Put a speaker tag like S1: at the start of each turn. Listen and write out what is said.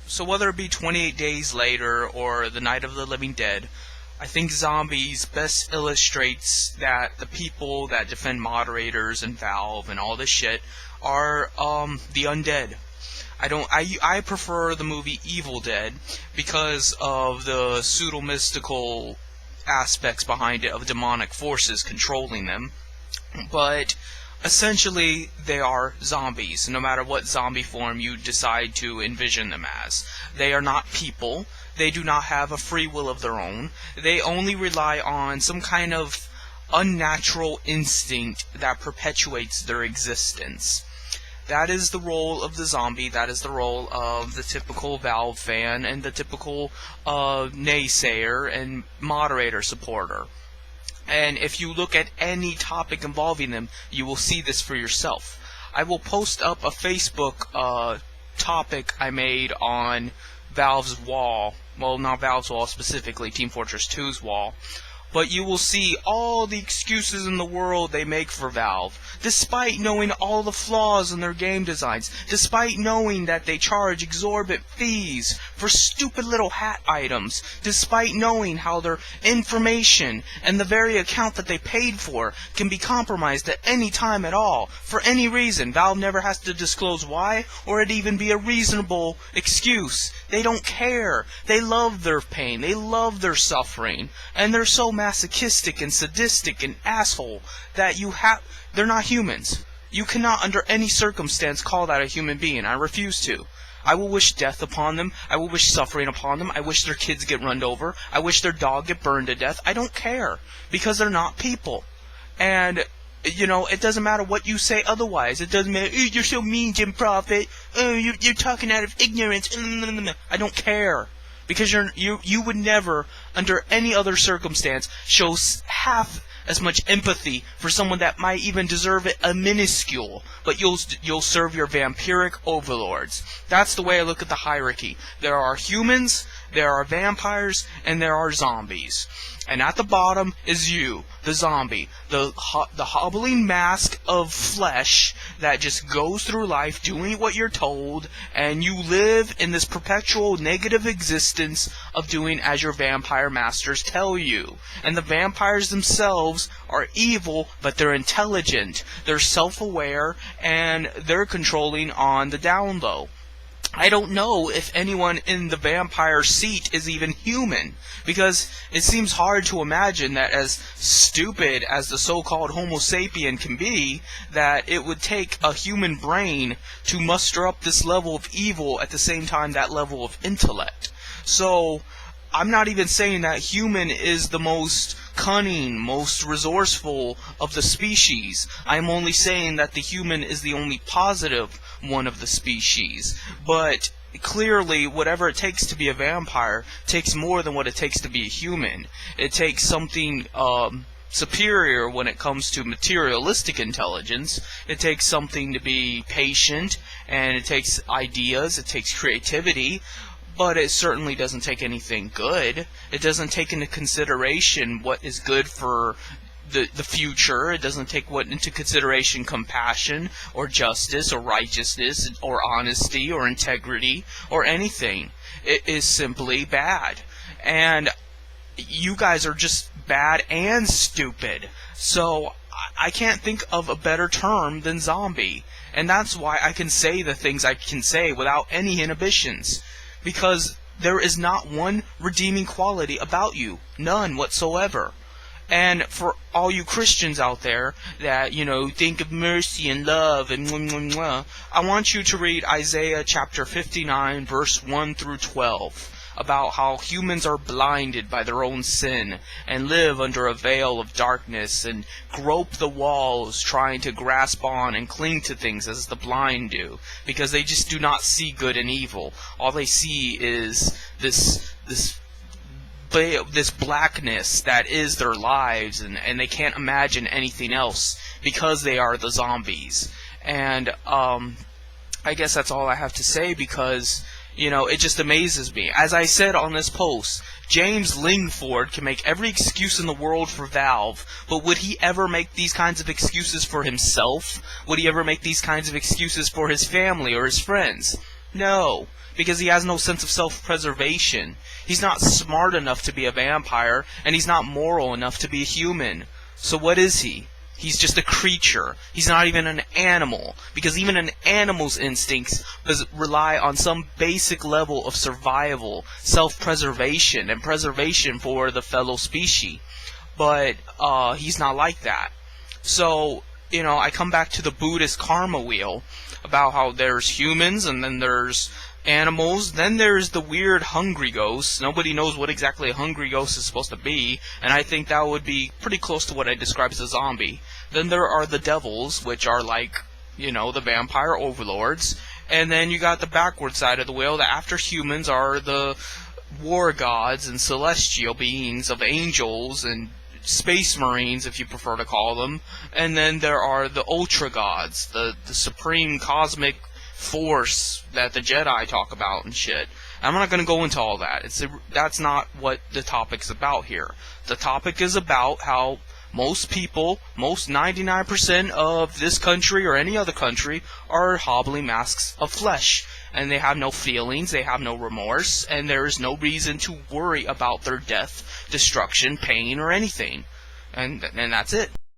S1: So whether it be 28 Days Later or The Night of the Living Dead, I think Zombies best illustrates that the people that defend moderators and Valve and all this shit are the undead. I prefer the movie Evil Dead because of the pseudo-mystical aspects behind it of demonic forces controlling them. But essentially, they are zombies, no matter what zombie form you decide to envision them as. They are not people. They do not have a free will of their own. They only rely on some kind of unnatural instinct that perpetuates their existence. That is the role of the zombie. That is the role of the typical Valve fan and the typical naysayer and moderator supporter. And if you look at any topic involving them, you will see this for yourself. I will post up a Facebook topic I made on Valve's wall. Well, not Valve's wall specifically, Team Fortress 2's wall. But you will see all the excuses in the world they make for Valve, despite knowing all the flaws in their game designs, despite knowing that they charge exorbitant fees for stupid little hat items, despite knowing how their information and the very account that they paid for can be compromised at any time at all, for any reason. Valve never has to disclose why, or it even be a reasonable excuse. They don't care. They love their pain. They love their suffering. And they're so masochistic and sadistic and asshole that they're not humans. You cannot under any circumstance call that a human being. I refuse to. I will wish death upon them. I will wish suffering upon them. I wish their kids get run over. I wish their dog get burned to death. I don't care. Because they're not people. And it doesn't matter what you say otherwise. It doesn't matter, you're so mean, Jim Prophet. You're talking out of ignorance. I don't care. Because you would never, under any other circumstance, show half as much empathy for someone that might even deserve it a minuscule. But you'll serve your vampiric overlords. That's the way I look at the hierarchy. There are humans, there are vampires, and there are zombies. And at the bottom is you, the zombie, the hobbling mask of flesh that just goes through life doing what you're told, and you live in this perpetual negative existence of doing as your vampire masters tell you. And the vampires themselves are evil, but they're intelligent, they're self-aware, and they're controlling on the down low. I don't know if anyone in the vampire seat is even human, because it seems hard to imagine that as stupid as the so-called Homo sapien can be, that it would take a human brain to muster up this level of evil at the same time that level of intellect. So, I'm not even saying that human is the most cunning, most resourceful of the species. I'm only saying that the human is the only positive one of the species. But clearly, whatever it takes to be a vampire takes more than what it takes to be a human. It takes something superior when it comes to materialistic intelligence. It takes something to be patient, and it takes ideas, it takes creativity. But it certainly doesn't take anything good. It doesn't take into consideration what is good for the future. It doesn't take into consideration compassion or justice or righteousness or honesty or integrity or anything. It is simply bad. And you guys are just bad and stupid. So I can't think of a better term than zombie. And that's why I can say the things I can say without any inhibitions. Because there is not one redeeming quality about you. None whatsoever. And for all you Christians out there that, think of mercy and love and I want you to read Isaiah chapter 59, verse 1 through 12. About how humans are blinded by their own sin and live under a veil of darkness and grope the walls trying to grasp on and cling to things as the blind do, because they just do not see good and evil. All they see is this blackness that is their lives, and they can't imagine anything else because they are the zombies. And I guess that's all I have to say, because it just amazes me. As I said on this post, James Lingford can make every excuse in the world for Valve, but would he ever make these kinds of excuses for himself? Would he ever make these kinds of excuses for his family or his friends? No, because he has no sense of self-preservation. He's not smart enough to be a vampire, and he's not moral enough to be a human. So what is he? He's just a creature. He's not even an animal, because even an animal's instincts rely on some basic level of survival, self-preservation, and preservation for the fellow species. But he's not like that. So, I come back to the Buddhist karma wheel about how there's humans and then there's animals, then there's the weird hungry ghosts. Nobody knows what exactly a hungry ghost is supposed to be, and I think that would be pretty close to what I describe as a zombie. Then there are the devils, which are like, the vampire overlords, and then you got the backward side of the wheel, the after humans are the war gods and celestial beings of angels and space marines, if you prefer to call them, and then there are the ultra gods, the supreme cosmic force that the Jedi talk about and shit. I'm not going to go into all that. That's not what the topic's about here. The topic is about how most people, most 99% of this country or any other country, are hobbling masks of flesh. And they have no feelings, they have no remorse, and there is no reason to worry about their death, destruction, pain, or anything. And that's it.